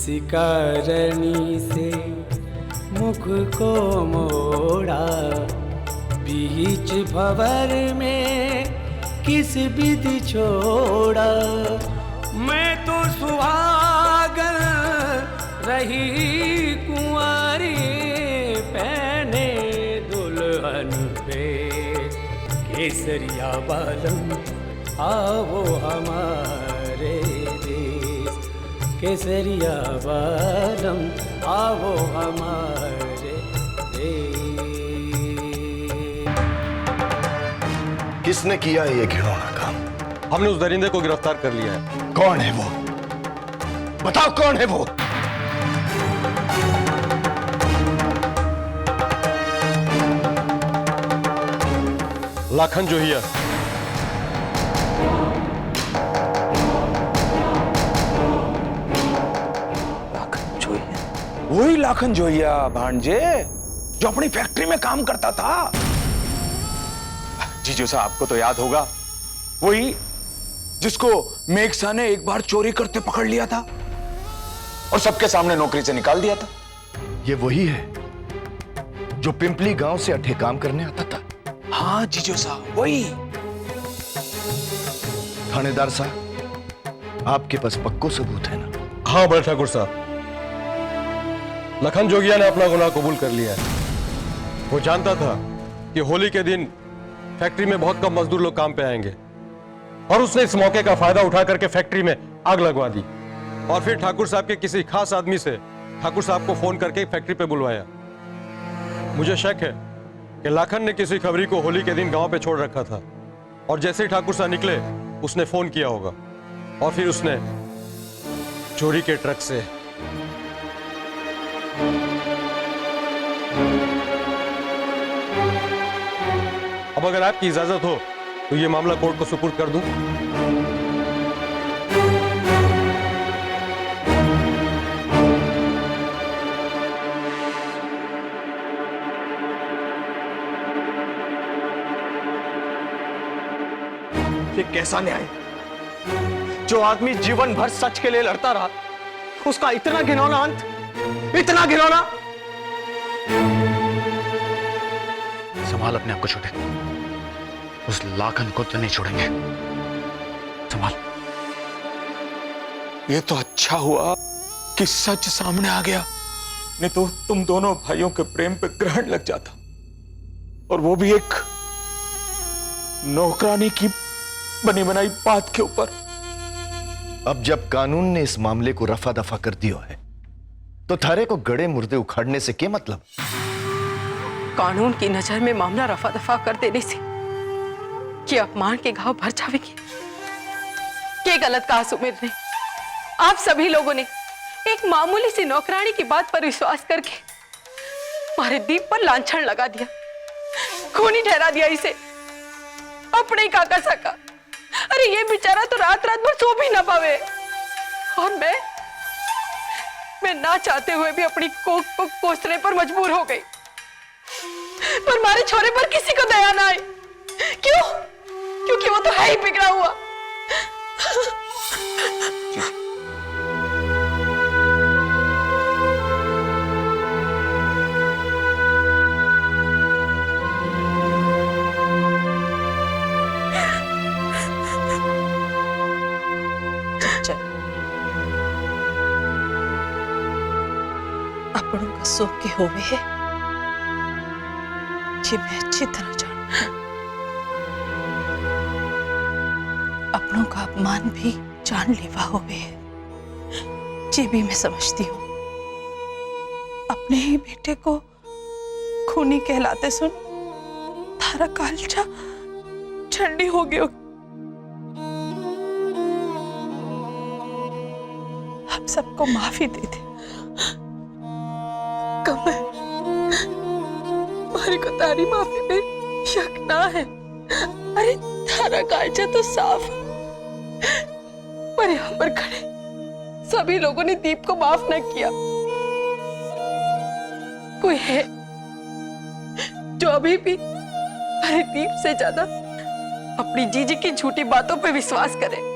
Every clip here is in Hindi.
किसी कारणी से मुख को मोड़ा, बीच भंवर में किस विधि छोड़ा। मैं तो सुहागन रही कुंवारी, पहने दुल्हन पे केसरिया बालम, आओ हमारे देश। केसरिया बालम आओ हमारे देश। किसने किया ये घिनौना काम? हमने उस दरिंदे को गिरफ्तार कर लिया है। कौन है वो? बताओ कौन है वो? लाखन जोहिया। लाखन जोहिया? वही लाखन जोहिया भांजे जो अपनी फैक्ट्री में काम करता था। जीजू साहब, आपको तो याद होगा, वही जिसको मेघसा ने एक बार चोरी करते पकड़ लिया था और सबके सामने नौकरी से निकाल दिया था। ये वही है जो पिंपली गांव से अठे काम करने आता था? हाँ जीजू साहब, वही। थानेदार साहब, आपके पास पक्को सबूत है ना? हाँ बड़े ठाकुर साहब, लखन जोगिया ने अपना गुनाह कबूल कर लिया है। वो जानता था कि होली के दिन फैक्ट्री में बहुत कम मजदूर लोग काम पे आएंगे और उसने इस मौके का फायदा उठा करके फैक्ट्री में आग लगवा दी और फिर ठाकुर साहब के किसी खास आदमी से ठाकुर साहब को फोन करके फैक्ट्री पे बुलवाया। मुझे शक है कि लाखन ने किसी खबरी को होली के दिन गांव पे छोड़ रखा था और जैसे ही ठाकुर साहब निकले उसने फोन किया होगा और फिर उसने चोरी के ट्रक से अब अगर आपकी इजाजत हो तो ये मामला कोर्ट को सुपुर्द कर दूं। ये कैसा न्याय? जो आदमी जीवन भर सच के लिए लड़ता रहा, उसका इतना घिनौना अंत, इतना घिनौना। संभाल अपने आप को छोटे, उस लाखन को तो नहीं छोड़ेंगे। संभाल। ये तो अच्छा हुआ कि सच सामने आ गया, नहीं तो तुम दोनों भाइयों के प्रेम पे ग्रहण लग जाता, और वो भी एक नौकरानी की बनी बनाई बात के ऊपर। अब जब कानून ने इस मामले को रफा दफा कर दिया है तो थारे को गड़े मुर्दे उखाड़ने से क्या मतलब? कानून की नजर में मामला रफा दफा कर देने से कि अपमान के घाव भर जाएंगे। क्या गलत कहा सुमिर ने? आप सभी लोगों ने एक मामूली सी नौकरानी की बात पर विश्वास करके हमारे दीप पर लांछन लगा दिया, खूनी ठहरा दिया इसे, अपने काका सका। अरे ये बेचारा तो रात रात भर सो भी ना पावे, और मैं ना चाहते हुए भी अपनी कोख को कोसने पर मजबूर हो गई। पर हमारे छोरे पर किसी को दया ना आई। क्यों? क्योंकि वो तो है ही बिगड़ा हुआ। अपनों का सुख के होवे है, ये मैं अच्छी तरह जानती हूँ। अपनों का अपमान भी जानलेवा होवे है, ये भी मैं समझती हूँ। अपने ही बेटे को खूनी कहलाते सुन थारा कालजा ठंडी हो गई। हम सबको माफी दे दे। कमल, हमारी को तारी माफी में शक ना है। अरे थारा कालजा तो साफ, पर यहाँ पर खड़े सभी लोगों ने दीप को माफ न किया। कोई है जो अभी भी अरे दीप से ज्यादा अपनी जीजी की झूठी बातों पे विश्वास करे?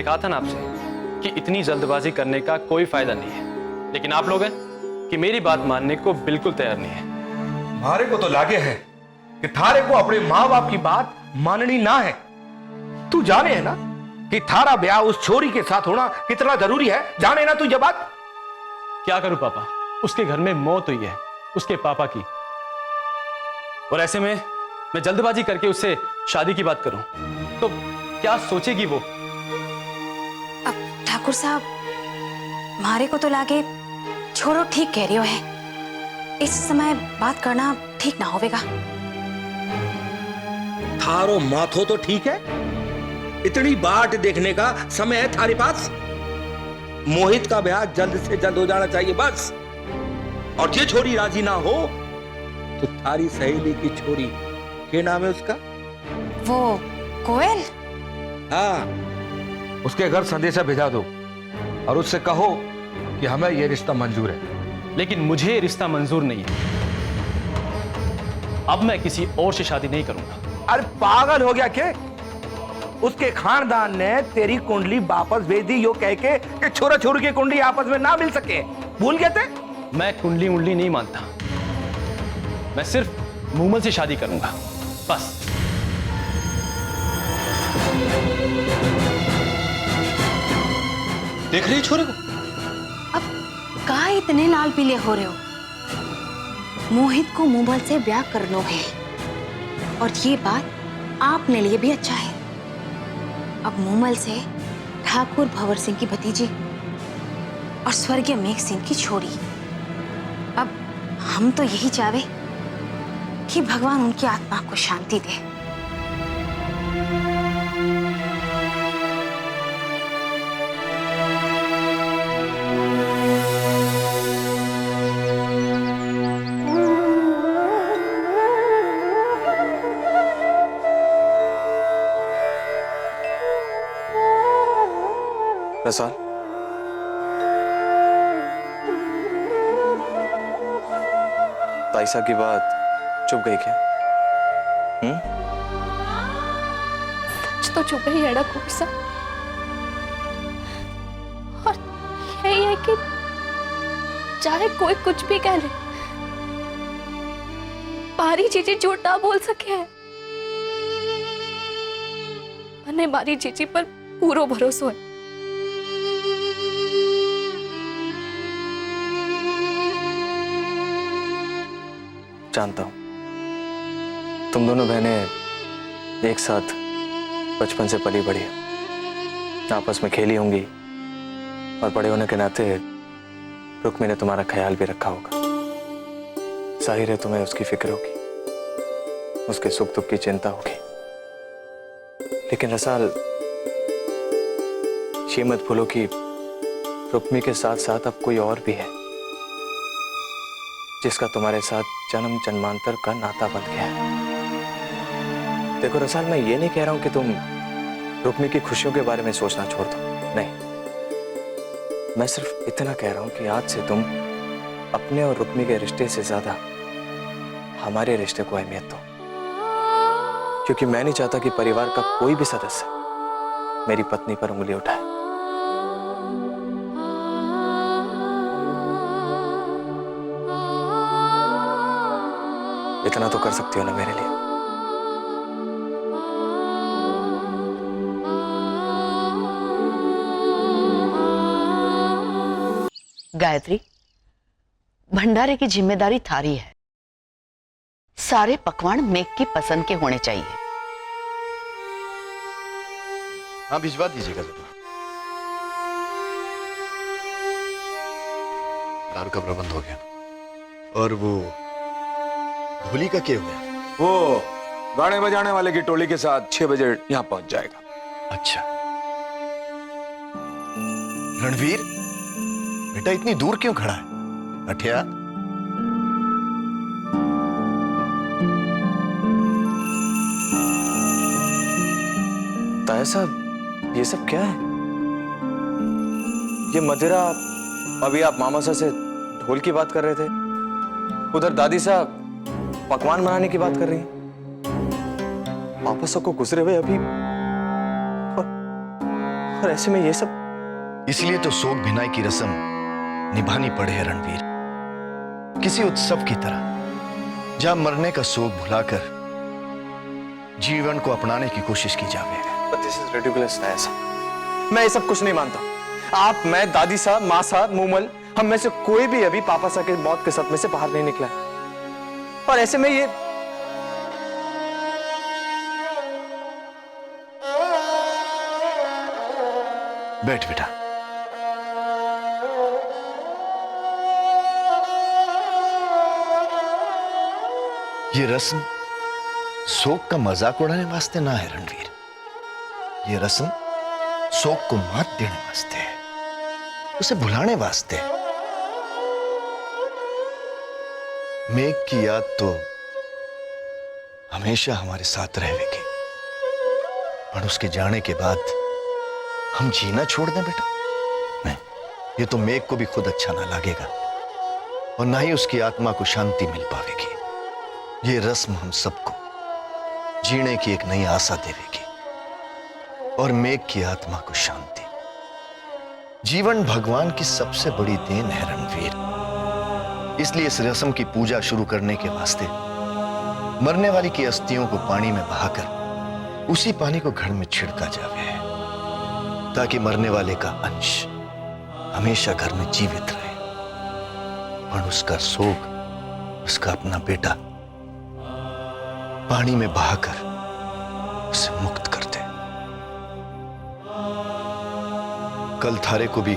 मैंने कहा था ना आपसे कि इतनी जल्दबाजी करने का कोई फायदा नहीं है, लेकिन आप लोग हैं कि मेरी बात मानने को बिल्कुल तैयार नहीं है। हमारे को तो लागे है कि थारे को अपने माँ बाप की बात माननी ना है। तू जाने है ना कि थारा ब्याह उस छोरी के साथ होना कितना जरूरी है, जाने ना तू ये बात। क्या करूं पापा, उसके घर में मौत हुई है उसके पापा की, और ऐसे में मैं जल्दबाजी करके उससे शादी की बात करूं तो क्या सोचेगी वो। अब ठाकुर साहब मारे को तो लागे छोड़ो, ठीक कह रही हो है, इस समय बात करना ठीक ना होवेगा। थारो माथो तो ठीक है, इतनी बाट देखने का समय है थारे पास। मोहित का ब्याह जल्द से जल्द हो जाना चाहिए बस। और ये छोरी राजी ना हो तो थारी सहेली की छोरी, क्या नाम है उसका? वो कोयल? हाँ, उसके घर संदेशा भेजा दो और उससे कहो कि हमें यह रिश्ता मंजूर है। लेकिन मुझे रिश्ता मंजूर नहीं है, अब मैं किसी और से शादी नहीं करूंगा। अरे पागल हो गया क्या? उसके खानदान ने तेरी कुंडली वापस भेज दी यो कह के कि छोरा छोरी की कुंडली आपस में ना मिल सके, भूल गए थे? मैं कुंडली उंडली नहीं मानता, मैं सिर्फ मूमल से शादी करूंगा बस। देख रही छोरे को? अब कहा इतने लाल पीले हो रहे हो? मोहित को मूमल से ब्याह कर लो है, और ये बात आपने लिए भी अच्छा है। अब मूमल से ठाकुर भंवर सिंह की भतीजी और स्वर्गीय मेघ सिंह की छोरी। अब हम तो यही चाहे कि भगवान उनकी आत्मा को शांति दे। रसाल, ताइसा की बात चुप गई क्या? सच तो चुप ही है खूब सा, और यही है कि चाहे कोई कुछ भी कह ले, बारी चीची झूठ ना बोल सके है। मैंने बारी चीची पर पूरा भरोसा है। जानता हूं तुम दोनों बहनें एक साथ बचपन से पली बढ़ी हो, आपस में खेली होंगी, और बड़े होने के नाते रुक्मी ने तुम्हारा ख्याल भी रखा होगा। जाहिर है तुम्हें उसकी फिक्र होगी, उसके सुख दुख की चिंता होगी। लेकिन रसाल, ये मत भूलो कि रुक्मी के साथ साथ अब कोई और भी है जिसका तुम्हारे साथ जन्म जन्मांतर का नाता बन गया है। देखो रसाल, मैं ये नहीं कह रहा हूं कि तुम रुक्मी की खुशियों के बारे में सोचना छोड़ दो, नहीं। मैं सिर्फ इतना कह रहा हूं कि आज से तुम अपने और रुक्मी के रिश्ते से ज्यादा हमारे रिश्ते को अहमियत दो, क्योंकि मैं नहीं चाहता कि परिवार का कोई भी सदस्य मेरी पत्नी पर उंगली उठाए। इतना तो कर सकती हो ना मेरे लिए? गायत्री, भंडारे की जिम्मेदारी थारी है। सारे पकवान मेघ की पसंद के होने चाहिए। हाँ, भिजवा दीजिएगा जरूर। दारू का प्रबंध हो गया। और वो होली का क्या हुआ? वो गाने बजाने वाले की टोली के साथ 6 बजे यहां पहुंच जाएगा। अच्छा। रणवीर, बेटा इतनी दूर क्यों खड़ा है? अठिया। ताया साहब, ये सब क्या है? ये मदिरा, अभी आप मामा साहब से ढोल की बात कर रहे थे, उधर दादी साहब पकवान बनाने की बात कर रही हैं। पापा सबको गुजरे हुए अभी और ऐसे में ये सब। इसलिए तो सोग भिनाई की रस्म निभानी पड़े है रणवीर, किसी उत्सव की तरह, जहां मरने का सोग भुलाकर जीवन को अपनाने की कोशिश की जावे। But this is ridiculous, ऐसा मैं ये सब कुछ नहीं मानता। आप, मैं, दादी साहब, माँ साहब, मूमल, हम में से कोई भी अभी पापा साहब के मौत के सदमे से बाहर नहीं निकला है। और ऐसे में ये बैठ बेटा। ये रस्म शोक का मजाक उड़ाने वास्ते ना है रणवीर, ये रस्म शोक को मात देने वास्ते है, उसे भुलाने वास्ते है। मेघ की याद तो हमेशा हमारे साथ रहेगी, पर उसके जाने के बाद हम जीना छोड़ दें बेटा? नहीं, ये तो मेघ को भी खुद अच्छा ना लगेगा और ना ही उसकी आत्मा को शांति मिल पाएगी। ये रस्म हम सबको जीने की एक नई आशा देवेगी और मेघ की आत्मा को शांति। जीवन भगवान की सबसे बड़ी देन है रणवीर, इसलिए इस रस्म की पूजा शुरू करने के वास्ते मरने वाली की अस्थियों को पानी में बहाकर उसी पानी को घर में छिड़का जावे, ताकि मरने वाले का अंश हमेशा घर में जीवित रहे और उसका सोग, उसका अपना बेटा पानी में बहाकर उसे मुक्त कर दे। कल थारे को भी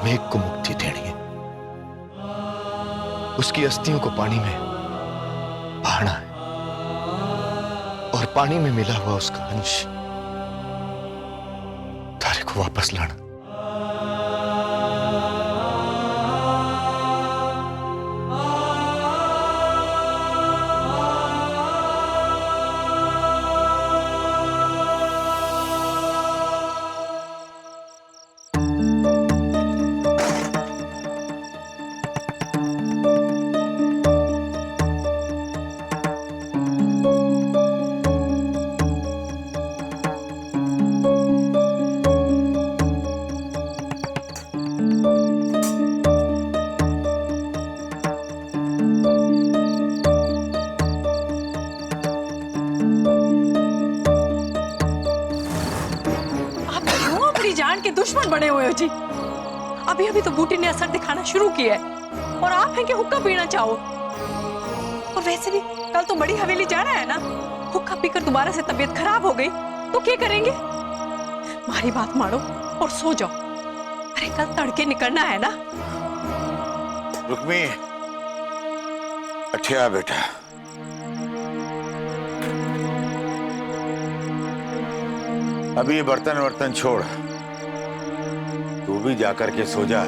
मेघ को मुक्ति देनी है, उसकी अस्थियों को पानी में बहाना है और पानी में मिला हुआ उसका अंश थारे को वापस लाना। जान के दुश्मन बने हुए हो जी। अभी अभी तो बूटी ने असर दिखाना शुरू किया है और आप हैं कि हुक्का पीना चाहो। और वैसे भी कल तो बड़ी हवेली जाना है ना, हुक्का पीकर दोबारा से तबीयत खराब हो गई तो क्या करेंगे? हमारी बात मानो और सो जाओ। अरे कल तड़के निकलना है ना। रुक्मी, अच्छा बेटा, अभी ये बर्तन वर्तन छोड़, तू भी जाकर के सो जा।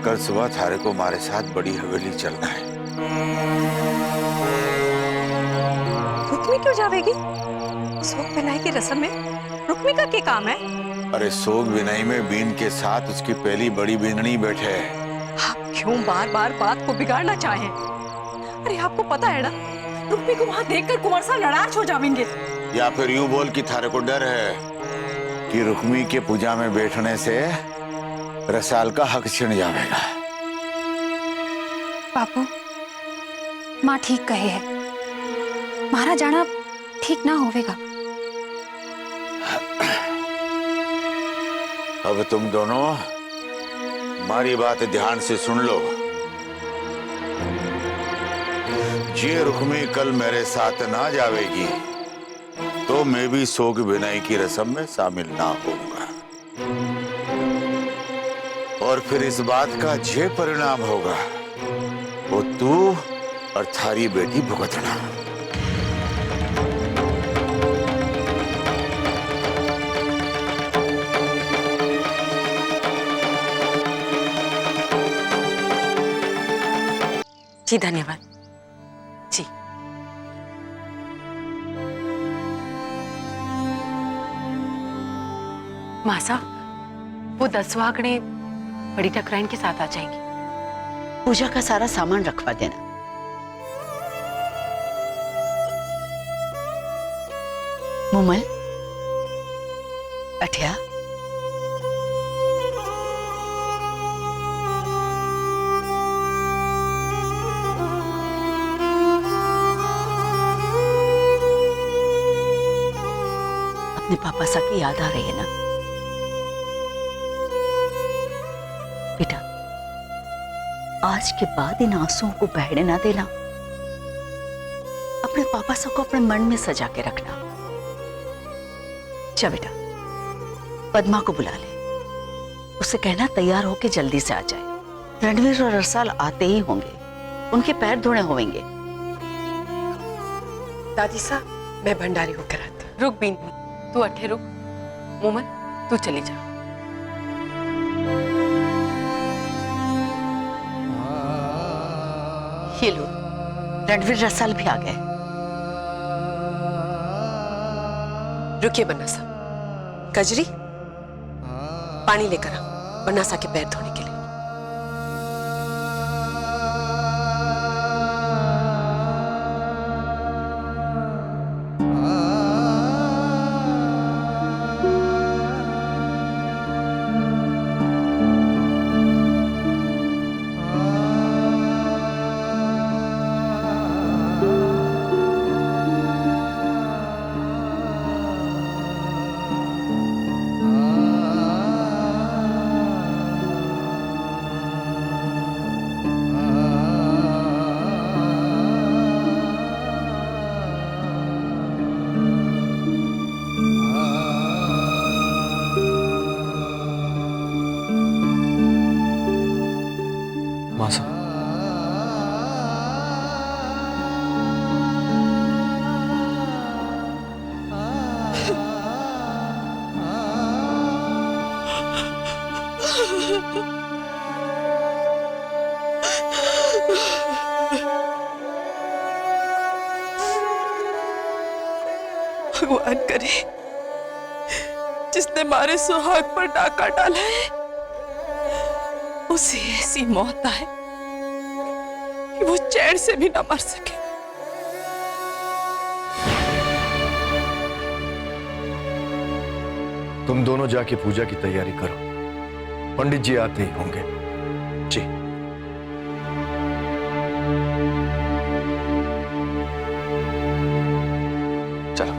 कल सुबह थारे को हमारे साथ बड़ी हवेली चलना है। रुक्मी क्यों जावेगी? सोग बिनाई की रस्म में रुक्मी का क्या काम है? अरे सोग बिनाई में बीन के साथ उसकी पहली बड़ी बीननी बैठे है। आप क्यों बार बार बात को बिगाड़ना चाहें? अरे आपको पता है ना, रुक्मी को वहां देखकर कुंवर सा नाराज हो जाएंगे। या फिर यूं बोल कि थारे को डर है कि रुक्मी के पूजा में बैठने से रसाल का हक छिन जाएगा। बापू, माँ ठीक कहे है, मारा जाना ठीक ना होवेगा। अब तुम दोनों हमारी बात ध्यान से सुन लो। ये रुक्मी कल मेरे साथ ना जावेगी तो मैं भी सोग बिनाई की रस्म में शामिल ना होऊंगा, और फिर इस बात का जे परिणाम होगा वो तू और थारी बेटी भुगतना। जी धन्यवाद जी। मासा, वो 10 वागड़े बड़ी ठकराइन के साथ आ जाएंगी। पूजा का सारा सामान रखवा देना। मुमल, अठिया, अपने पापा सा की याद आ रही है ना बेटा? आज के बाद इन आंसुओं को बहने ना देना। अपने पापा सा को अपने मन में सजा के रखना। जा बेटा, पद्मा को बुला ले, उसे कहना तैयार होके जल्दी से आ जाए। रणवीर और रसाल आते ही होंगे, उनके पैर धोने होंगे। दादी साहब, मैं भंडारी होकर आती हूँ। रुक बीन, तू अठे रुक। मोमन, तू चली जा। ये लो, रणवीर रसाल भी आ गए। रुकिए बन्ना साहब, कजरी पानी लेकर आ, बन्ना साहब के पैर धोने के लिए। मासा, भगवान करे जिसने मारे सुहाग पर डाका डाला है उसे ऐसी मौत आए कि वो चैन से भी ना मर सके। तुम दोनों जाके पूजा की तैयारी करो, पंडित जी आते ही होंगे। जी। चलो।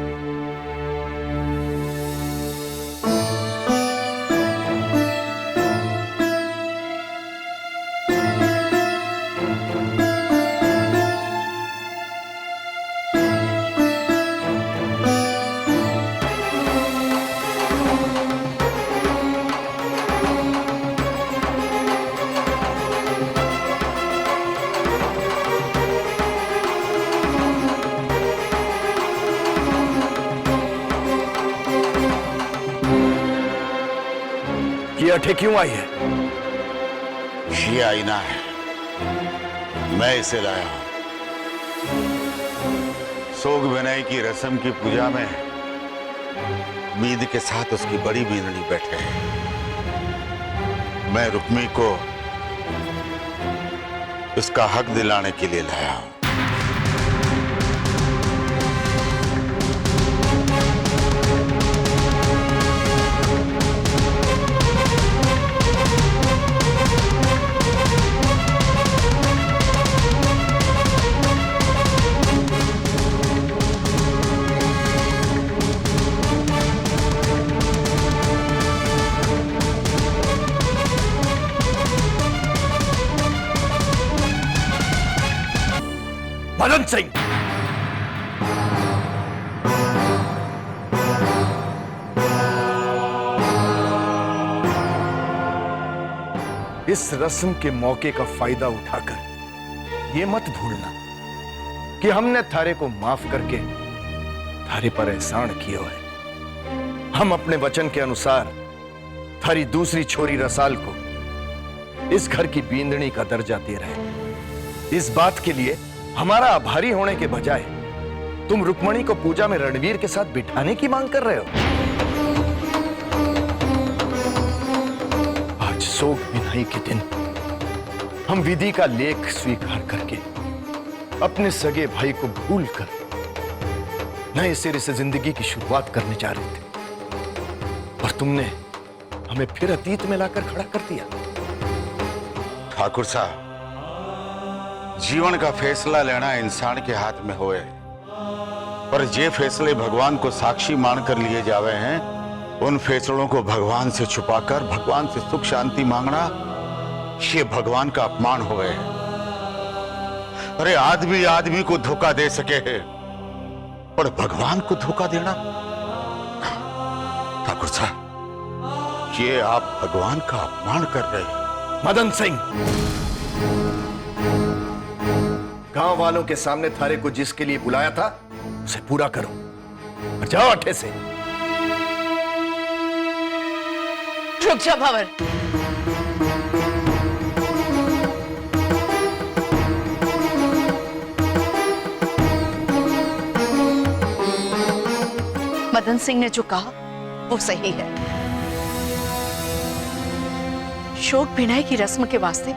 ये अठे क्यों आई है? ये आईना है, मैं इसे लाया हूं। सोग विनय की रस्म की पूजा में मीद के साथ उसकी बड़ी बींदनी बैठे हैं। मैं रुक्मी को उसका हक दिलाने के लिए लाया हूं। मदन सिंह, इस रस्म के मौके का फायदा उठाकर ये मत भूलना कि हमने थारे को माफ करके थारे पर एहसान किया है। हम अपने वचन के अनुसार थारी दूसरी छोरी रसाल को इस घर की बींदनी का दर्जा दे रहे। इस बात के लिए हमारा आभारी होने के बजाय तुम रुक्मणी को पूजा में रणवीर के साथ बिठाने की मांग कर रहे हो। आज सोग विनय के दिन हम विधि का लेख स्वीकार करके अपने सगे भाई को भूलकर नए सिरे से जिंदगी की शुरुआत करने जा रहे थे, और तुमने हमें फिर अतीत में लाकर खड़ा कर दिया। ठाकुर साहब, जीवन का फैसला लेना इंसान के हाथ में होए, पर जे फैसले भगवान को साक्षी मानकर लिए जावे हैं, उन फैसलों को भगवान से छुपाकर भगवान से सुख शांति मांगना, ये भगवान का अपमान हो गए। अरे आदमी आदमी को धोखा दे सके है, पर भगवान को धोखा देना? ठाकुर साहब, ये आप भगवान का अपमान कर रहे हैं। मदन सिंह, गांव वालों के सामने थारे को जिसके लिए बुलाया था उसे पूरा करो और जाओ अट्ठे से। रुक जा भंवर। मदन सिंह ने जो कहा वो सही है। शोक भिनाई की रस्म के वास्ते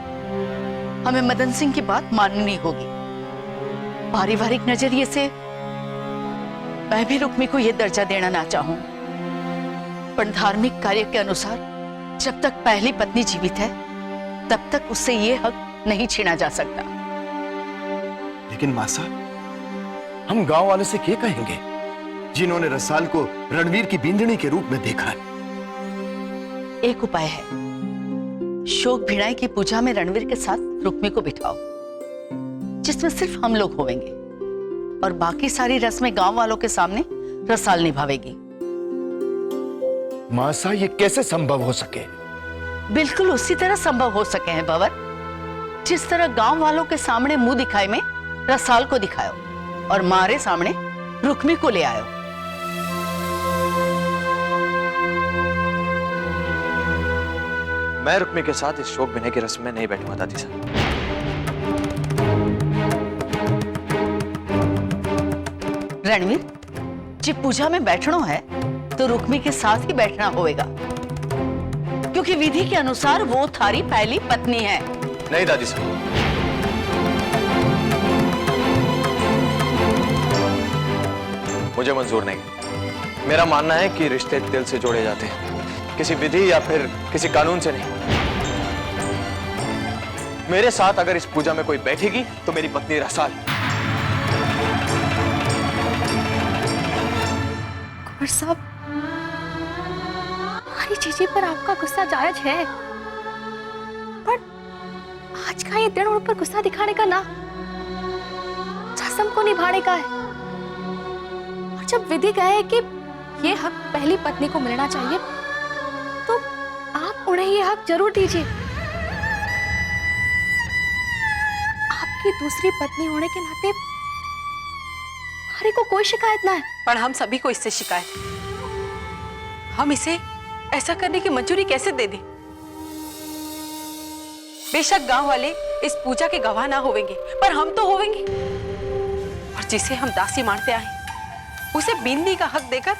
हमें मदन सिंह की बात माननी होगी। पारिवारिक नजरिए से मैं भी रुक्मी को यह दर्जा देना ना चाहूं, पर धार्मिक कार्य के अनुसार जब तक पहली पत्नी जीवित है तब तक उससे यह हक नहीं छीना जा सकता। लेकिन मासा, हम गांव वाले से क्या कहेंगे जिन्होंने रसाल को रणवीर की बींदनी के रूप में देखा है? एक उपाय है, शोक भिड़ाई की पूजा में रणवीर के साथ रुक्मी को बिठाओ, जिसमें सिर्फ हम लोग होंगे और बाकी सारी रस्में गांव वालों के सामने रसाल निभावेगी। मासा, ये कैसे संभव हो सके? बिल्कुल उसी तरह संभव हो सके हैं भंवर, जिस तरह गांव वालों के सामने मुंह दिखाए में रसाल को दिखाओ और मारे सामने रुक्मी को ले आयो। मैं रुक्मी के साथ इस शोक भिनाई की रस्म में नहीं बैठूंगा दादी साहब। रणवीर, जब पूजा में बैठना है तो रुक्मी के साथ ही बैठना होगा, क्योंकि विधि के अनुसार वो थारी पहली पत्नी है। नहीं दादी साहब, मुझे मंजूर नहीं। मेरा मानना है कि रिश्ते दिल से जोड़े जाते हैं, किसी विधि या फिर किसी कानून से नहीं। मेरे साथ अगर इस पूजा में कोई बैठेगी तो मेरी पत्नी रसाल। कुंवर साहब, हमारी चीजी पर आपका गुस्सा जायज है, पर आज का ये दिन उन पर गुस्सा दिखाने का ना, रस्म को निभाने का है। और जब विधि कहे कि ये हक पहली पत्नी को मिलना चाहिए, तो आप उन्हें ये हक जरूर दीजिए। आपकी दूसरी पत्नी होने के नाते हमारी को कोई शिकायत ना है। पर हम सभी को इससे शिकायत है। हम इसे ऐसा करने की मंजूरी कैसे दे दें? बेशक गांव वाले इस पूजा के गवाह ना होवेंगे, पर हम तो होवेंगे। और जिसे हम दासी मानते आए, उसे बींदी का हक देकर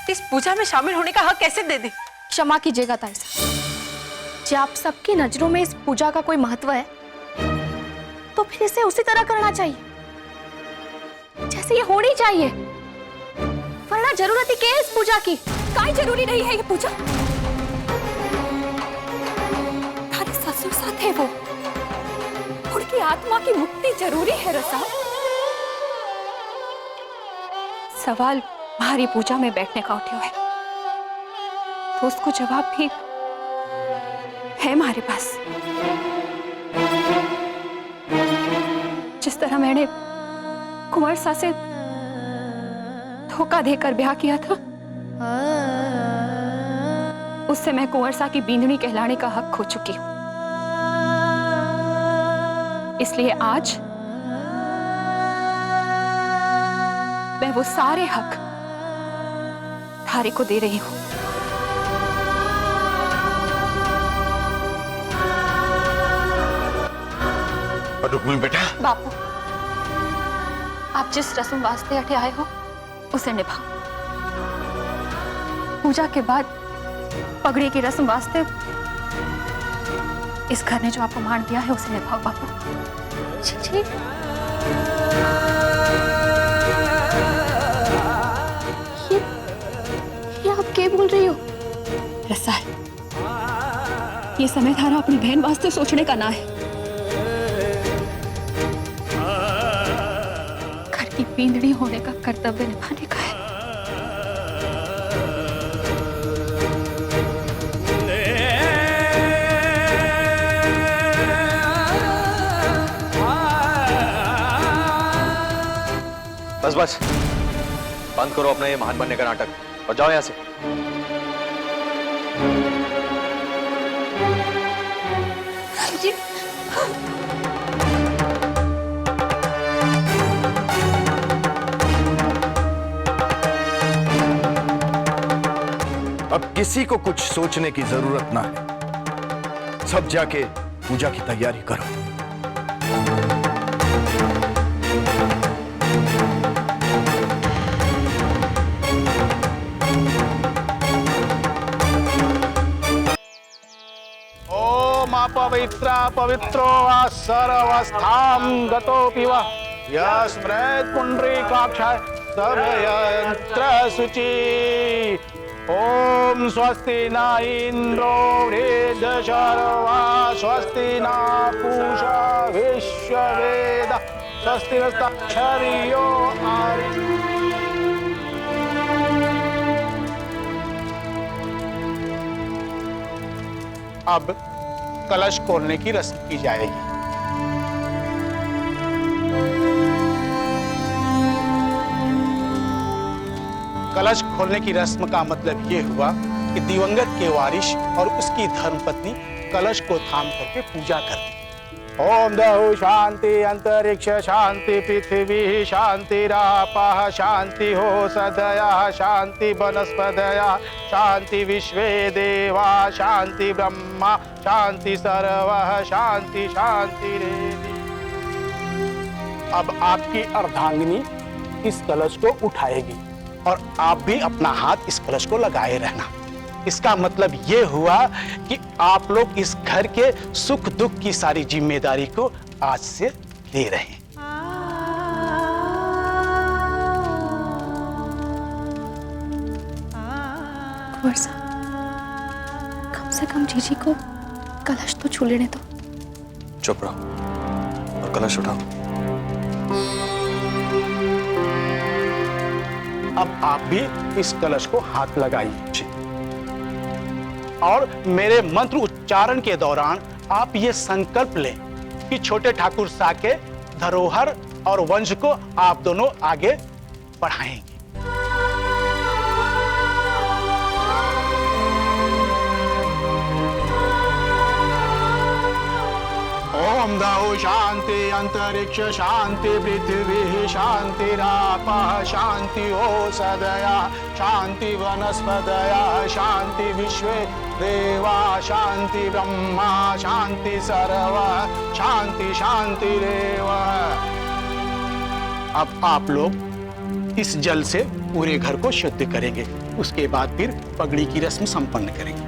इस पूजा में शामिल होने का हक कैसे दे दें? क्षमा कीजिएगा ताई साहब, जब आप सबकी नजरों में इस पूजा का कोई महत्व है तो फिर इसे उसी तरह करना चाहिए जैसे ये होनी चाहिए, वरना जरूरत ही क्या है इस पूजा की? काई जरूरी नहीं है ये पूजा। थारे ससुर साथ है वो, उनकी आत्मा की मुक्ति जरूरी है रसाल। सवाल भारी पूजा में बैठने का उठे हुए, तो उसको जवाब भी है हमारे पास। जिस तरह मैंने कुंवर सा से धोखा देकर ब्याह किया था, उससे मैं कुंवर सा की बींदनी कहलाने का हक खो चुकी हूं। इसलिए आज मैं वो सारे हक थारे को दे रही हूं। रुक्मी बेटा, बापू, आप जिस रस्म वास्ते अठे आए हो उसे निभाओ। पूजा के बाद पगड़ी की रस्म वास्ते इस घर ने जो आपको मान दिया है उसे निभाओ बापू। जी जी। ये आप क्या बोल रही हो? रसाल, ये समय थारा अपनी बहन वास्ते सोचने का ना है। घर की बींदड़ी होने का कर्तव्य निभाने का है। बस बस, बंद करो अपना ये महान बनने का नाटक और जाओ यहां से। रणजीत, अब किसी को कुछ सोचने की जरूरत ना है, सब जाके पूजा की तैयारी करो। पवित्र पवित्रो वा सर्वस्थां गतोऽपि वा यस्मृत् पुण्डरीकाक्षाय सर्वयंत्र शुचि। ओम स्वस्ति न इंद्रो वृद्धशर्वा स्वस्ति न पूषा विश्ववेद स्वस्ति नक्षत्रियो अब कलश खोलने की रस्म की जाएगी। कलश खोलने की रस्म का मतलब यह हुआ कि दिवंगत के वारिश और उसकी धर्मपत्नी कलश को थाम करके पूजा करती। ओम दहु शांति अंतरिक्ष शांति पृथ्वी शांतिरापः शांति हो सदया शांति वनस्पतया शांति विश्वे देवा शांति ब्रह्मा शांति सर्वः शांति शांति रेति। अब आपकी अर्धांगिनी इस कलश को उठाएगी और आप भी अपना हाथ इस कलश को लगाए रहना। इसका मतलब ये हुआ कि आप लोग इस घर के सुख दुख की सारी जिम्मेदारी को आज से ले रहे हैं। कुंवर साहब, कम से कम जीजी को कलश तो छू लेने दो। चुप रहो और कलश उठाओ। अब आप भी इस कलश को हाथ लगाइए और मेरे मंत्र उच्चारण के दौरान आप ये संकल्प लें कि छोटे ठाकुर साहब के धरोहर और वंश को आप दोनों आगे बढ़ाएंगे। ओम दहु शांति अंतरिक्ष शांति पृथ्वी शांतिरापः शांति हो सदया शांति वनस्पतया शांति विश्वे देवा शांति ब्रह्मा शांति सर्व शांति शांति रेव। अब आप लोग इस जल से पूरे घर को शुद्ध करेंगे, उसके बाद फिर पगड़ी की रस्म संपन्न करेंगे।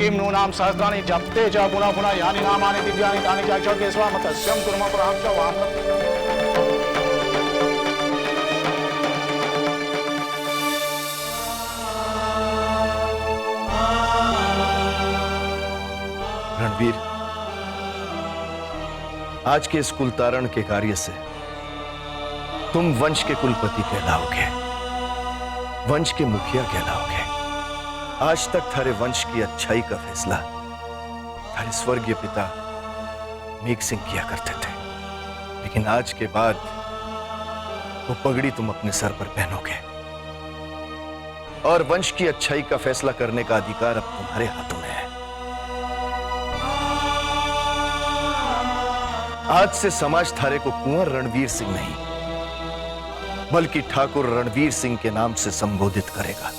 किम नो नाम सहस्राणि जपते च पुनः पुनः यानि नामानि दिव्यानि तानि च केशवा मत्स्यं कुर्म प्रहं च वाहन। रणवीर, आज के इस कुलतारण के कार्य से तुम वंश के कुलपति कहलाओगे, वंश के मुखिया कहलाओगे। आज तक थारे वंश की अच्छाई का फैसला थारे स्वर्गीय पिता मेघ सिंह किया करते थे, लेकिन आज के बाद वो पगड़ी तुम अपने सर पर पहनोगे और वंश की अच्छाई का फैसला करने का अधिकार अब तुम्हारे हाथों में है। आज से समाज थारे को कुंवर रणवीर सिंह नहीं बल्कि ठाकुर रणवीर सिंह के नाम से संबोधित करेगा।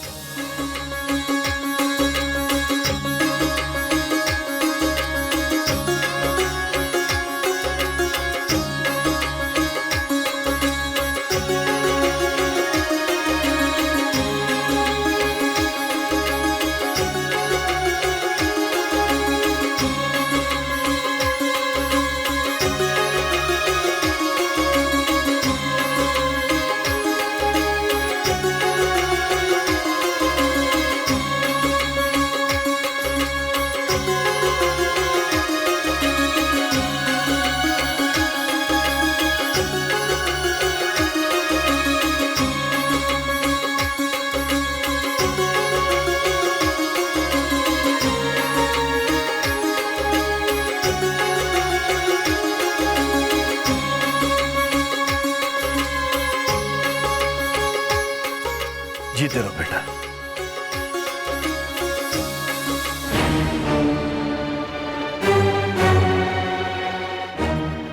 लेते रहो बेटा।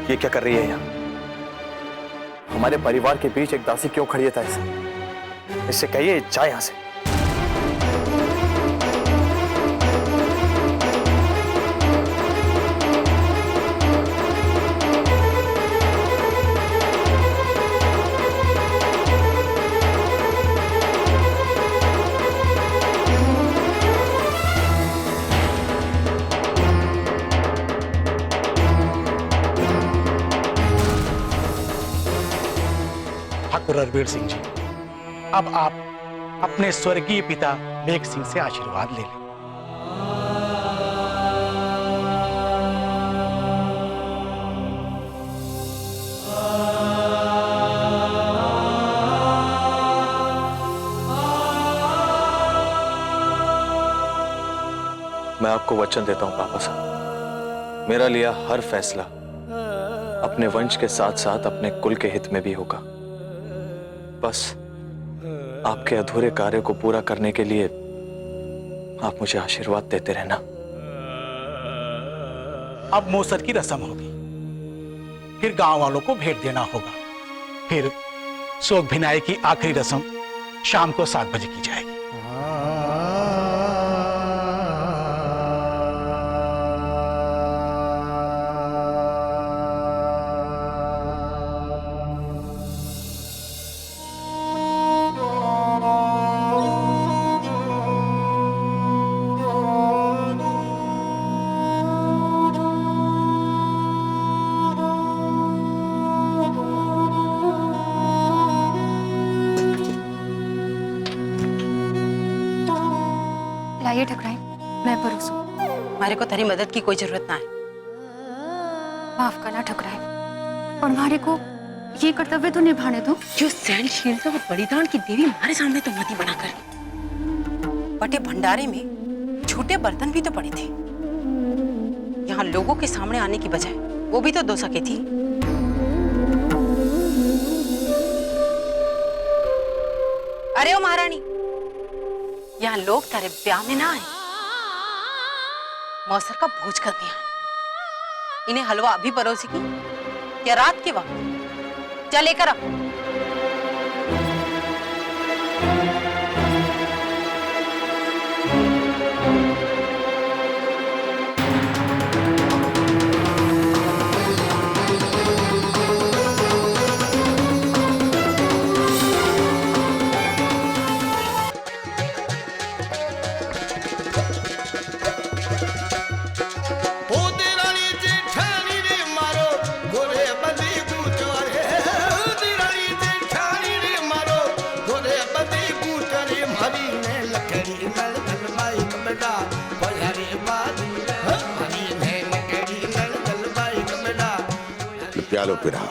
ये क्या कर रही है यहाँ? हमारे परिवार के बीच एक दासी क्यों खड़ी है? इससे कहिए जाए यहां से। ठाकुर रणवीर सिंह जी, अब आप अपने स्वर्गीय पिता मेघ सिंह से आशीर्वाद ले लें। मैं आपको वचन देता हूं पापा साहब, मेरा लिया हर फैसला अपने वंश के साथ साथ अपने कुल के हित में भी होगा। बस आपके अधूरे कार्य को पूरा करने के लिए आप मुझे आशीर्वाद देते रहना। अब मोसर की रस्म होगी, फिर गांव वालों को भेंट देना होगा, फिर शोक भिनाई की आखिरी रस्म शाम को 7 बजे की जाएगी। लाइए ठकुराइन, मैं परोसूं। हमारे को तेरी मदद की कोई जरूरत ना है। माफ करना ठकुराइन, और हमारे को ये कर्तव्य तो निभाने दो। जो सहनशीलता और बलिदान की देवी हमारे सामने तो मती बनाकर बटे भंडारे में झूठे बर्तन भी तो पड़े थे। यहाँ लोगों के सामने आने की बजाय वो भी तो 2 सके थी। अरे ओ महारानी, यहाँ लोग तेरे ब्याह में ना आए, मौसर का भोज कर दिया है। इन्हें हलवा अभी परोसेगी या रात के वक्त? चल लेकर आ। प्यालो पिरा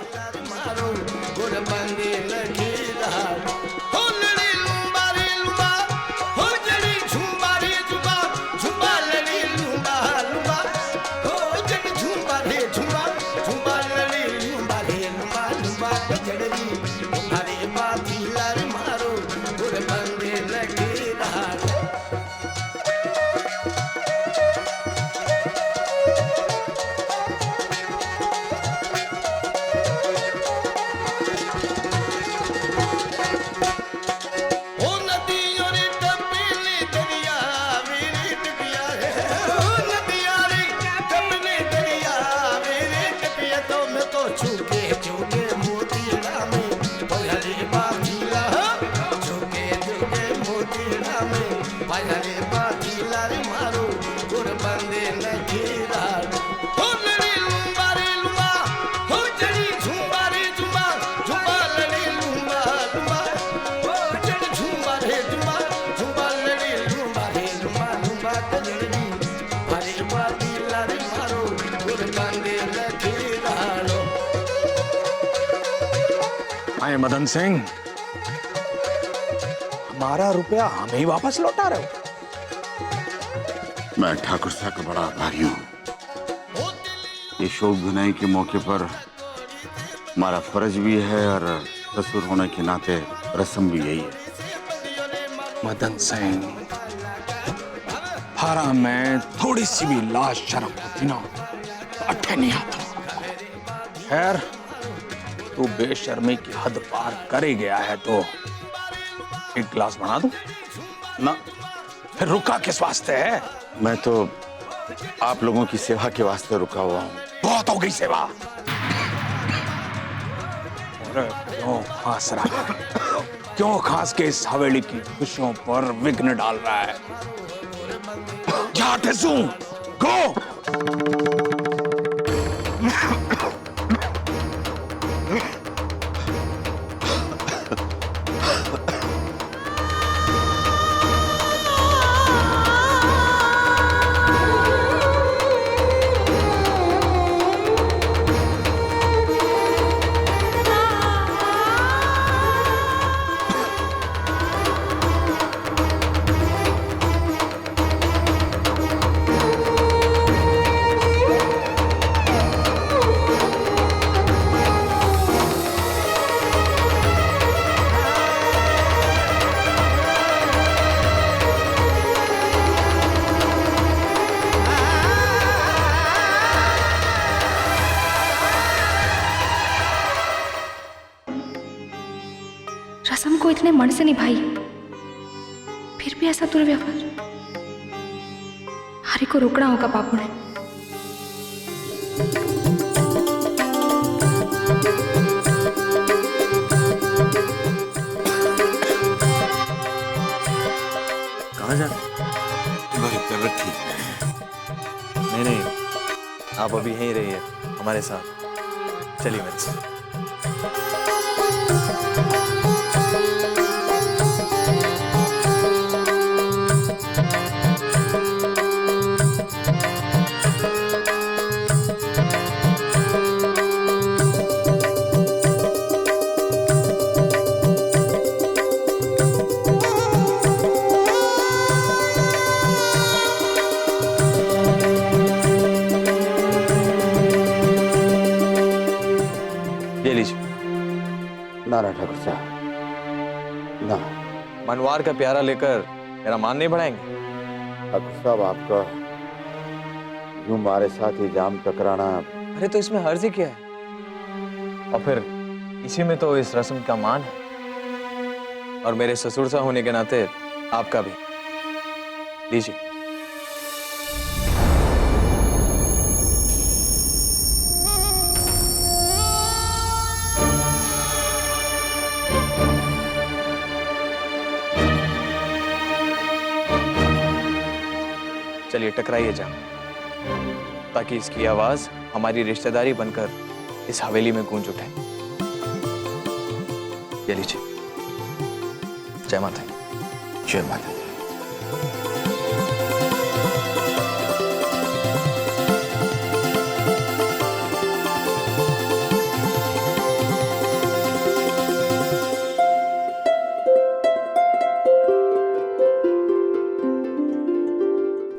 मदन सिंह, हमारा रुपया हम ही वापस लौटा रहे हो। मैं ठाकुर साहब का बड़ा आभारी हूं। ये शोक भिनाई के मौके पर हमारा फर्ज भी है और ससुर होने के नाते रस्म भी यही है। मदन सिंह, थारा में थोड़ी सी भी लाज शर्म होती ना तो अट्ठे नहीं आता। खैर, तू बेशर्मी की हद पार कर ही गया है तो एक गिलास बना दूं? ना, फिर रुका किस वास्ते है? मैं तो आप लोगों की सेवा के वास्ते रुका हुआ हूँ। बहुत हो गई सेवा। अरे क्यों खांस रहा है? क्यों खांस के इस हवेली की खुशियों पर विघ्न डाल रहा है? जा टेसू, गो। रस्म को इतने मन से निभाई, फिर भी ऐसा दुर्व्यवहार। हरि को रोकना होगा बापू ने। कहाँ जा? मेरी तबीयत ठीक नहीं नहीं, आप अभी यहीं रहिए हमारे साथ। चलिए मेरे साथ। नारायण ठाकुर साहब, ना। मनवार का प्यारा लेकर मेरा मान नहीं बढ़ाएंगे? ठाकुर साहब, आपका यूं हमारे साथ ही जाम टकराना। अरे तो इसमें हर्ज ही क्या है? और फिर इसी में तो इस रस्म का मान है, और मेरे ससुर सा होने के नाते आपका भी। लीजिए। चलिए टकराइए जाम, ताकि इसकी आवाज हमारी रिश्तेदारी बनकर इस हवेली में गूंज उठे। ये लीजिए। जय माता दी। जय माता दी।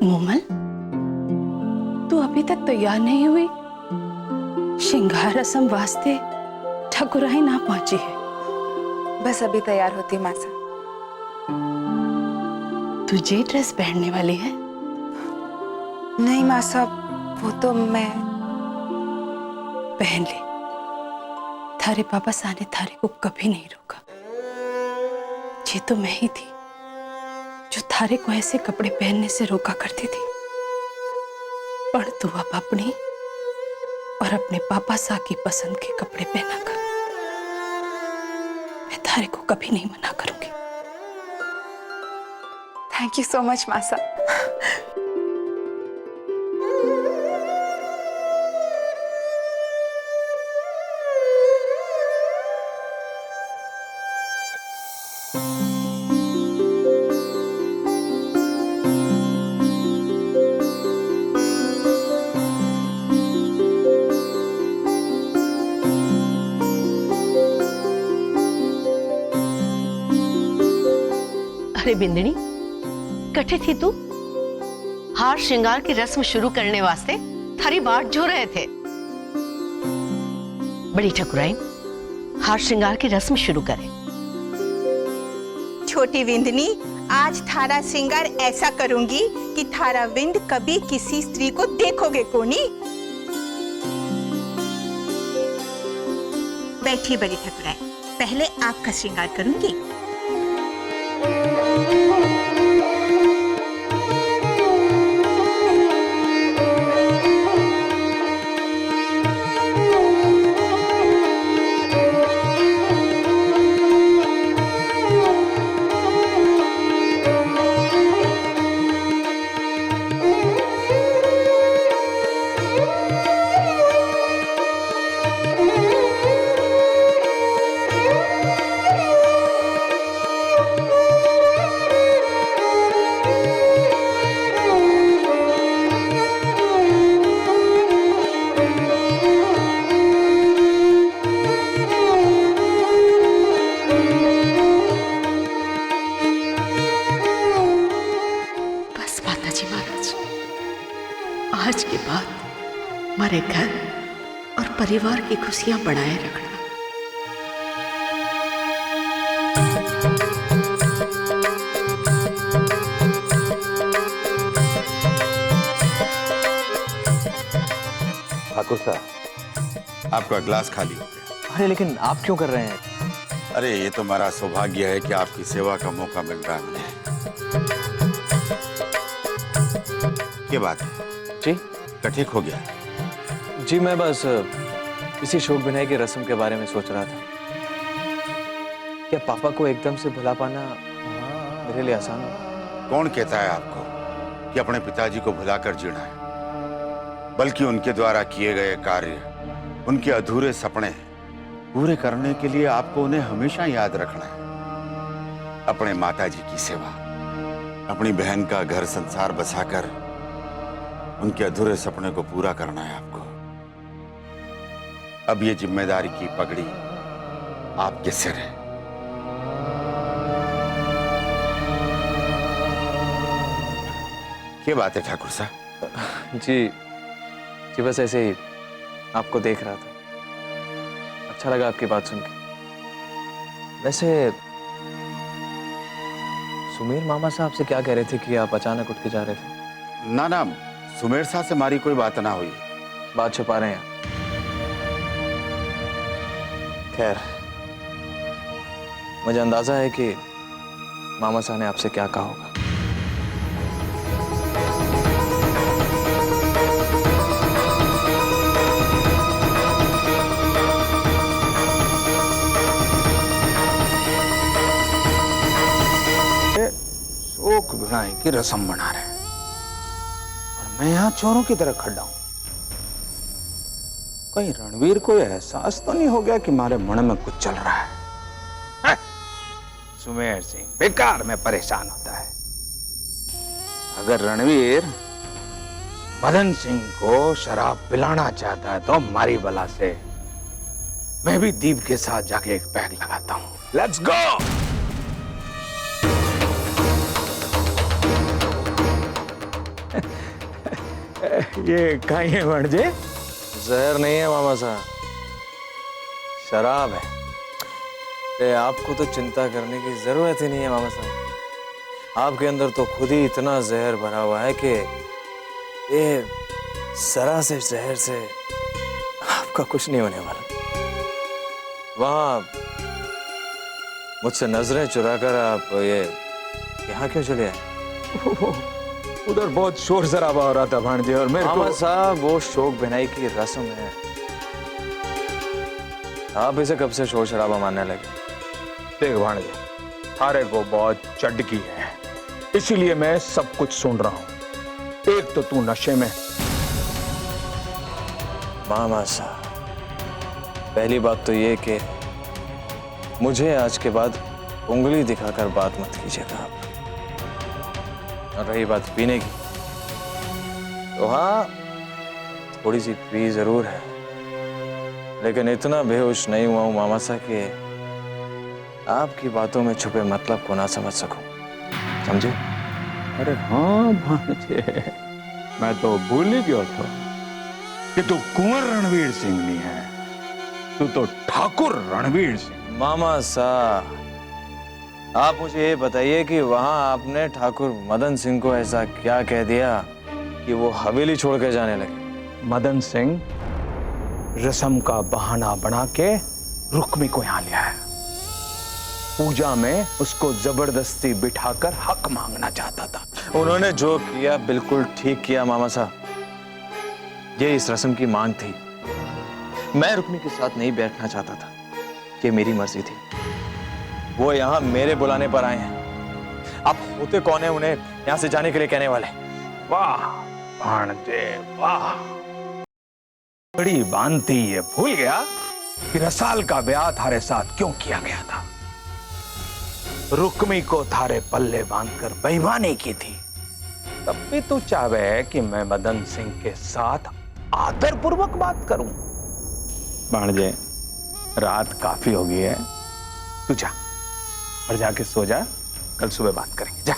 मोमल, तू अभी तक तैयार नहीं हुई? श्रृंगार रस्म वास्ते ठकुराई ना पहुंची है। बस अभी तैयार होती मासा। तुझे ड्रेस पहनने वाली है? नहीं मासा, वो तो मैं पहन ले। थारे पापा साने थारे को कभी नहीं रोका। ये तो मैं ही थी जो थारे को ऐसे कपड़े पहनने से रोका करती थी। पर तू अब अपनी और अपने पापा सा की पसंद के कपड़े पहना कर। मैं थारे को कभी नहीं मना करूंगी। थैंक यू सो मच मासा। अरे बिंदनी, कठे थी तू? हार श्रृंगार की रस्म शुरू करने वास्ते थारी बाट जो रहे थे। बड़ी ठकुराइन, हार श्रृंगार की रस्म शुरू करें। छोटी विंदनी, आज थारा श्रृंगार ऐसा करूंगी कि थारा विंद कभी किसी स्त्री को देखोगे को नहीं। बैठिए बड़ी ठकुराइन, पहले आपका श्रृंगार करूंगी। आज के बाद हमारे घर और परिवार की खुशियां बढ़ाए रखना। ठाकुर साहब, आपका ग्लास खाली हो गया। अरे लेकिन आप क्यों कर रहे हैं? अरे ये तो हमारा सौभाग्य है कि आपकी सेवा का मौका मिल रहा है मुझे। ये बात है जी क्या ठीक हो गया? जी मैं बस इसी शोक बिनाई की रस्म के बारे में सोच रहा था। क्या पापा को एकदम से भुला पाना मेरे लिए आसान होगा? कौन कहता है आपको कि अपने पिताजी को भुलाकर जीना है? बल्कि उनके द्वारा किए गए कार्य, उनके अधूरे सपने पूरे करने के लिए आपको उन्हें हमेशा याद रखना है। अपने माताजी की सेवा, अपनी बहन का घर संसार बसाकर उनके अधूरे सपने को पूरा करना है आपको। अब ये जिम्मेदारी की पगड़ी आपके सिर है। क्या बात है ठाकुर साहब? जी बस ऐसे ही आपको देख रहा था, अच्छा लगा आपकी बात सुन के। वैसे सुमेर मामा साहब से क्या कह रहे थे कि आप अचानक उठ के जा रहे थे? ना ना, सुमेर साहब से हमारी कोई बात ना हुई। बात छुपा रहे हैं? खैर, मुझे अंदाजा है कि मामा साहब ने आपसे क्या कहा होगा। शोक भिड़ाई की रस्म बना रहे हैं और मैं यहाँ चोरों की तरह खड़ा हूं। कहीं रणवीर को एहसास तो नहीं हो गया कि हमारे मन में कुछ चल रहा है? सुमेर सिंह बेकार में परेशान होता है। अगर रणवीर मदन सिंह को शराब पिलाना चाहता है तो हमारी बला से मैं भी दीप के साथ जाके एक पैग लगाता हूं। Let's go. ये कहीं है वणजे? जहर नहीं है मामा साहब, शराब है। आपको तो चिंता करने की जरूरत ही नहीं है मामा साहब। आपके अंदर तो खुद ही इतना जहर भरा हुआ है कि ये जरा से जहर से आपका कुछ नहीं होने वाला। वहां मुझसे नजरें चुराकर आप ये यहाँ क्यों चले आए? उधर बहुत शोर शराबा हो रहा था भांजे और मेरे मामा साहब वो शोक बिनाई की रस्म है, आप इसे कब से शोर शराबा मानने लगे? देख भांजे, थारे को बहुत चढ़की है, इसीलिए मैं सब कुछ सुन रहा हूं। एक तो तू नशे में। मामा साहब, पहली बात तो ये कि मुझे आज के बाद उंगली दिखाकर बात मत कीजिएगा आप। और रही बात पीने की, तो हाँ थोड़ी सी पी जरूर है, लेकिन इतना बेहोश नहीं हुआ हूं मामा साहब कि आपकी बातों में छुपे मतलब को ना समझ सकूं, समझे? अरे हाँ भांजे, मैं तो भूल ही गया था कि तू कुंवर रणवीर सिंह नहीं है, तू तो ठाकुर रणवीर सिंह। मामा साहब आप मुझे ये बताइए कि वहां आपने ठाकुर मदन सिंह को ऐसा क्या कह दिया कि वो हवेली छोड़ के जाने लगे? मदन सिंह रस्म का बहाना बना के रुक्मी को यहां लिया है। पूजा में उसको जबरदस्ती बिठाकर हक मांगना चाहता था। उन्होंने जो किया बिल्कुल ठीक किया मामा साहब। ये इस रस्म की मांग थी। मैं रुक्मी के साथ नहीं बैठना चाहता था, ये मेरी मर्जी थी। वो यहाँ मेरे बुलाने पर आए हैं। आप होते कौन है उन्हें यहाँ से जाने के लिए कहने वाले? वाह भाणजे वाह, बड़ी बांधती ये भूल गया कि रसाल का ब्याह थारे साथ क्यों किया गया था। रुक्मी को थारे पल्ले बांधकर बेईमानी की थी। तब भी तू चाहे कि मैं मदन सिंह के साथ आदरपूर्वक बात करूं। भाणजे रात काफी हो गई है, तू जा और जाके सो जा, कल सुबह बात करेंगे। जा।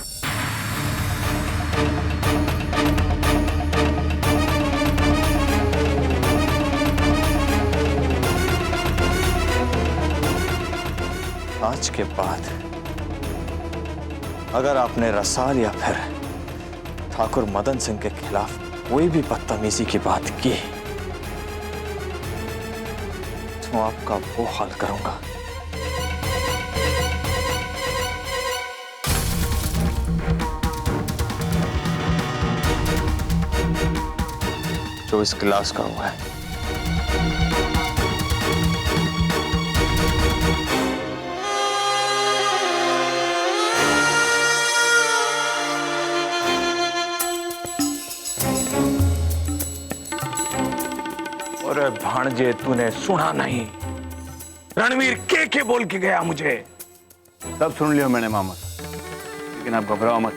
आज के बाद अगर आपने रसाल या फिर ठाकुर मदन सिंह के खिलाफ कोई भी बदतमीजी की बात की तो आपका वो हाल करूंगा। जो इस गिलास का हुआ है। अरे भाणजे तूने सुना नहीं, रणवीर के बोल के गया मुझे। सब सुन लिया मैंने मामा, लेकिन आप घबराओ मत,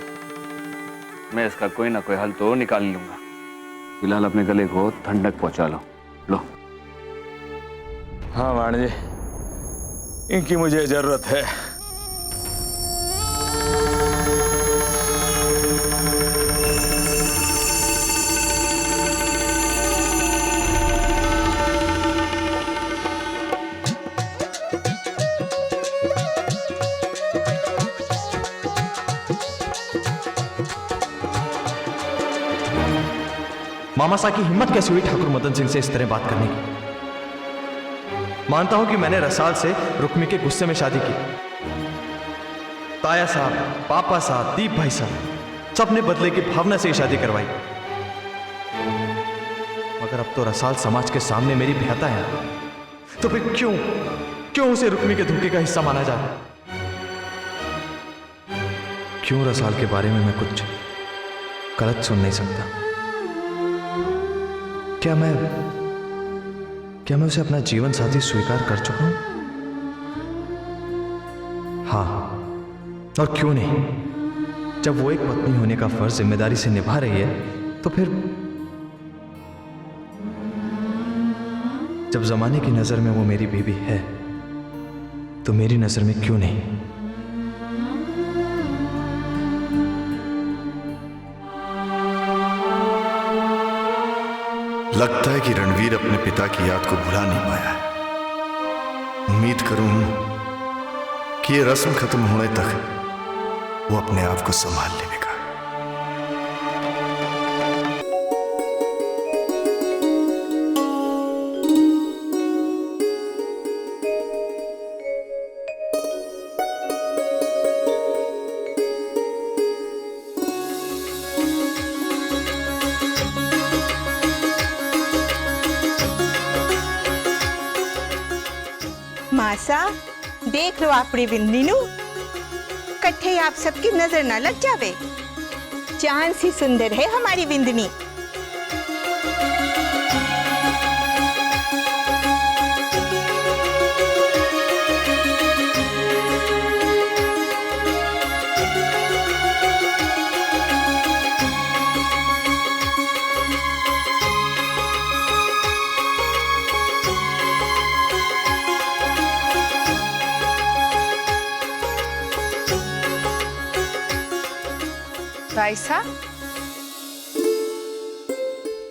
मैं इसका कोई ना कोई हल तो निकाल लूंगा। फिलहाल अपने गले को ठंडक पहुंचा लो। लो। हाँ भाणजे, इनकी मुझे जरूरत है। मामा साहब की हिम्मत कैसे हुई ठाकुर मदन सिंह से इस तरह बात करने की? मानता हूं कि मैंने रसाल से रुक्मी के गुस्से में शादी की। ताया साहब, पापा साहब, दीप भाई साहब सबने बदले की भावना से शादी करवाई। मगर अब तो रसाल समाज के सामने मेरी बेहता है, तो फिर क्यों उसे रुक्मी के धोखे का हिस्सा माना जा रहा है? क्यों रसाल के बारे में मैं कुछ गलत सुन नहीं सकता? क्या मैं उसे अपना जीवन साथी स्वीकार कर चुका हूं? हाँ, और क्यों नहीं? जब वो एक पत्नी होने का फर्ज जिम्मेदारी से निभा रही है, तो फिर जब जमाने की नजर में वो मेरी बीवी है, तो मेरी नजर में क्यों नहीं? लगता है कि रणवीर अपने पिता की याद को भुला नहीं पाया है। उम्मीद करूं कि ये रस्म खत्म होने तक वो अपने आप को संभाल लेगा। मासा देख लो आपड़ी बिंदी नू, कट्ठे आप सबकी नजर ना लग जावे। चांद सी सुंदर है हमारी बिंदनी। भाई साहब,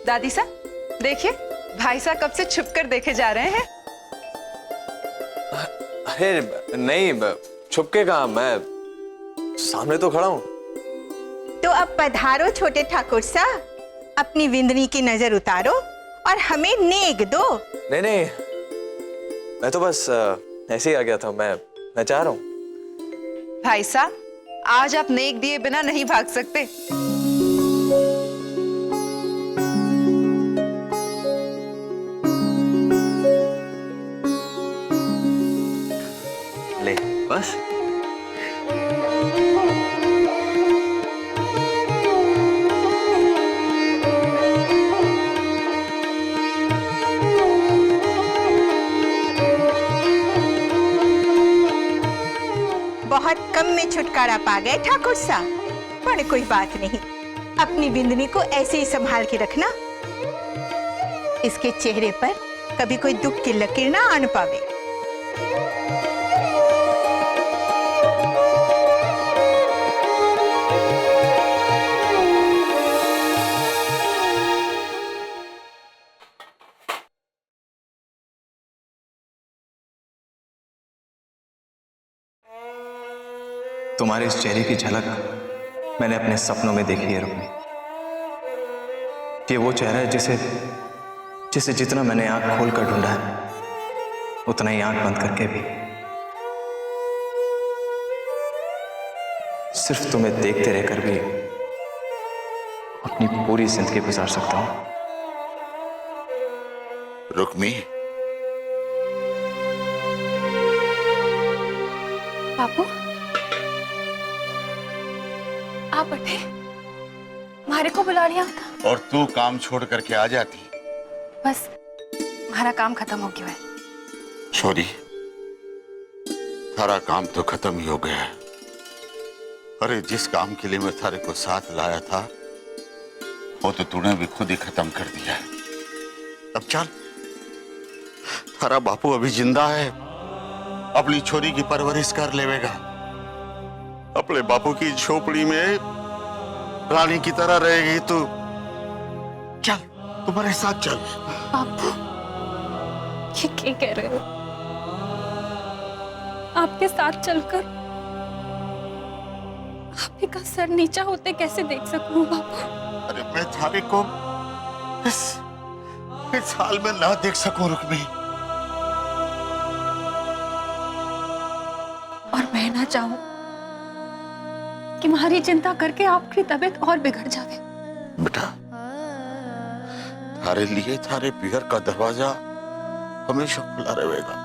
दादी साहब देखिए, भाई साहब कब से छुप कर देखे जा रहे हैं। अरे नहीं, छुपके कहाँ, मैं सामने तो खड़ा हूं। तो अब पधारो छोटे ठाकुर सा, अपनी विंदनी की नजर उतारो और हमें नेक दो। नहीं नहीं, मैं तो बस ऐसे ही आ गया था। मैं चाह रहा हूं। भाई साहब, आज आप नेक दिए बिना नहीं भाग सकते। ले बस। बहुत कम में छुटकारा पा गए ठाकुर साहब, पर कोई बात नहीं, अपनी बिंदनी को ऐसे ही संभाल के रखना। इसके चेहरे पर कभी कोई दुख की लकीर ना आन पावे। तुम्हारे इस चेहरे की झलक मैंने अपने सपनों में देखी है रुक्मी। ये वो चेहरा है जिसे जितना मैंने आंख खोलकर ढूंढा है, उतना ही आंख बंद करके भी सिर्फ तुम्हें देखते रहकर भी अपनी पूरी जिंदगी गुजार सकता हूं। रुक्मी, बापू आप बैठे, हमारे को बुला लिया था। और तू काम छोड़ करके आ जाती। बस हमारा काम खत्म हो गया है। छोरी, थारा काम तो खत्म ही हो गया है। अरे जिस काम के लिए मैं थारे को साथ लाया था, वो तो तूने भी खुद ही खत्म कर दिया है। अब चल, थारा बापू अभी जिंदा है, अपनी छोरी की परवरिश कर लेवेगा। अपने बापू की झोपड़ी में रानी की तरह रहेगी तू। चल, तुम्हारे साथ चल। बापू ये क्या कह रहे हो? आपके साथ चलकर आप ही का सर नीचा होते कैसे देख सकूं बापू? अरे मैं थारे को इस हाल में ना देख सकूं रुक्मी। और मैं ना चाहूं कि हमारी चिंता करके आपकी तबीयत और बिगड़ जावे। बेटा, थारे लिए थारे पियर का दरवाजा हमेशा खुला रहेगा।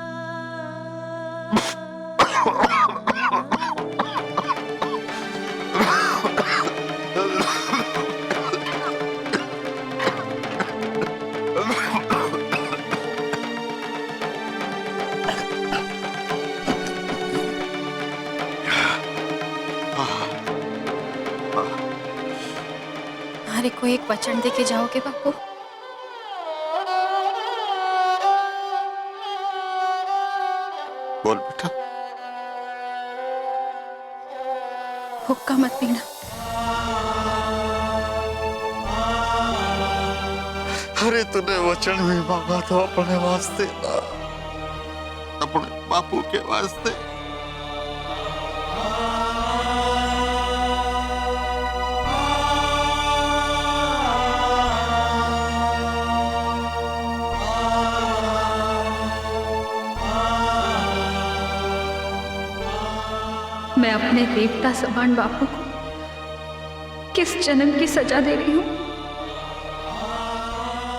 हमारे को एक वचन दे के जाओगे बापू? बोल बेटा। हुक्का मत पीना। अरे तूने वचन भी मांगा था अपने वास्ते ना, अपने बापू के वास्ते। मैं अपने देवता समान बापू को किस जन्म की सजा दे रही हूँ?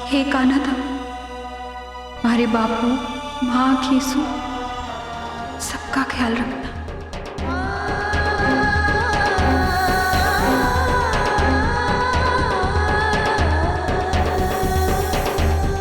हे कान्हा था, हमारे बापू, माँ, खीसू सबका ख्याल रखना।